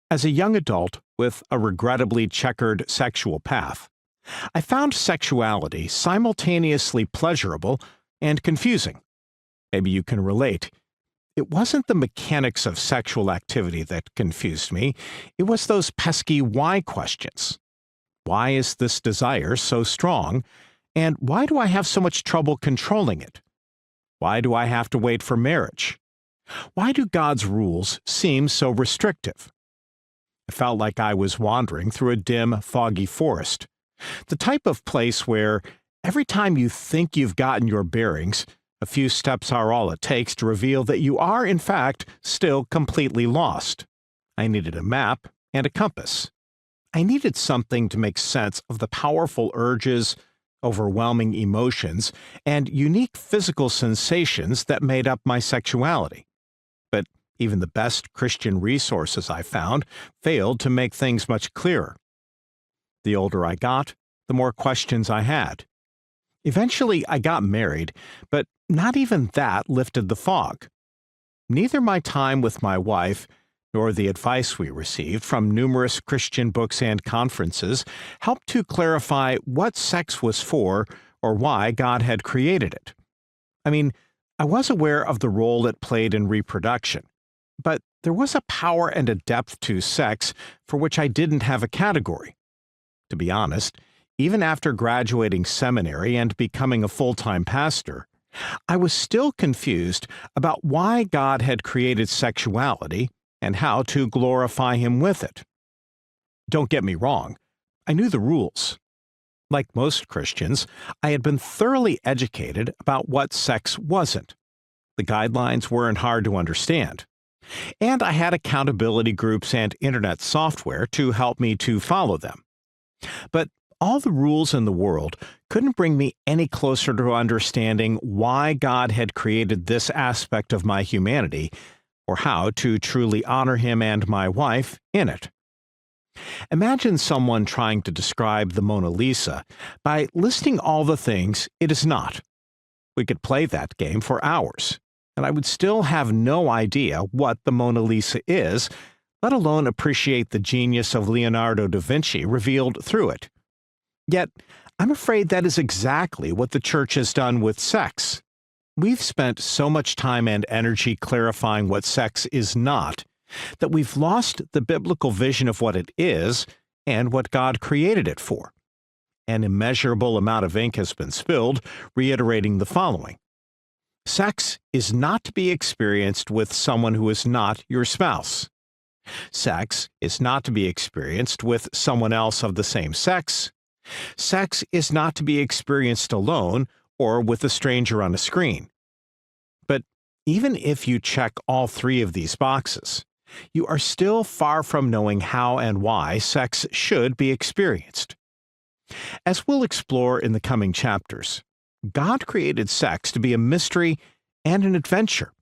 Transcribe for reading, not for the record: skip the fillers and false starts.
As a young adult with a regrettably checkered sexual path, I found sexuality simultaneously pleasurable and confusing. Maybe you can relate. It wasn't the mechanics of sexual activity that confused me, it was those pesky why questions. Why is this desire so strong? And why do I have so much trouble controlling it? Why do I have to wait for marriage? Why do God's rules seem so restrictive? I felt like I was wandering through a dim, foggy forest, the type of place where every time you think you've gotten your bearings, a few steps are all it takes to reveal that you are, in fact, still completely lost. I needed a map and a compass. I needed something to make sense of the powerful urges, overwhelming emotions, and unique physical sensations that made up my sexuality. But even the best Christian resources I found failed to make things much clearer. The older I got, the more questions I had. Eventually, I got married, but not even that lifted the fog. Neither my time with my wife nor the advice we received from numerous Christian books and conferences helped to clarify what sex was for or why God had created it. I mean, I was aware of the role it played in reproduction, but there was a power and a depth to sex for which I didn't have a category. To be honest, even after graduating seminary and becoming a full-time pastor, I was still confused about why God had created sexuality and how to glorify Him with it. Don't get me wrong, I knew the rules. Like most Christians, I had been thoroughly educated about what sex wasn't. The guidelines weren't hard to understand. And I had accountability groups and internet software to help me to follow them. But all the rules in the world couldn't bring me any closer to understanding why God had created this aspect of my humanity, or how to truly honor Him and my wife in it. Imagine someone trying to describe the Mona Lisa by listing all the things it is not. We could play that game for hours, and I would still have no idea what the Mona Lisa is, let alone appreciate the genius of Leonardo da Vinci revealed through it. Yet, I'm afraid that is exactly what the church has done with sex. We've spent so much time and energy clarifying what sex is not, that we've lost the biblical vision of what it is and what God created it for. An immeasurable amount of ink has been spilled, reiterating the following. Sex is not to be experienced with someone who is not your spouse. Sex is not to be experienced with someone else of the same sex. Sex is not to be experienced alone or with a stranger on a screen. But even if you check all three of these boxes, you are still far from knowing how and why sex should be experienced. As we'll explore in the coming chapters, God created sex to be a mystery and an adventure.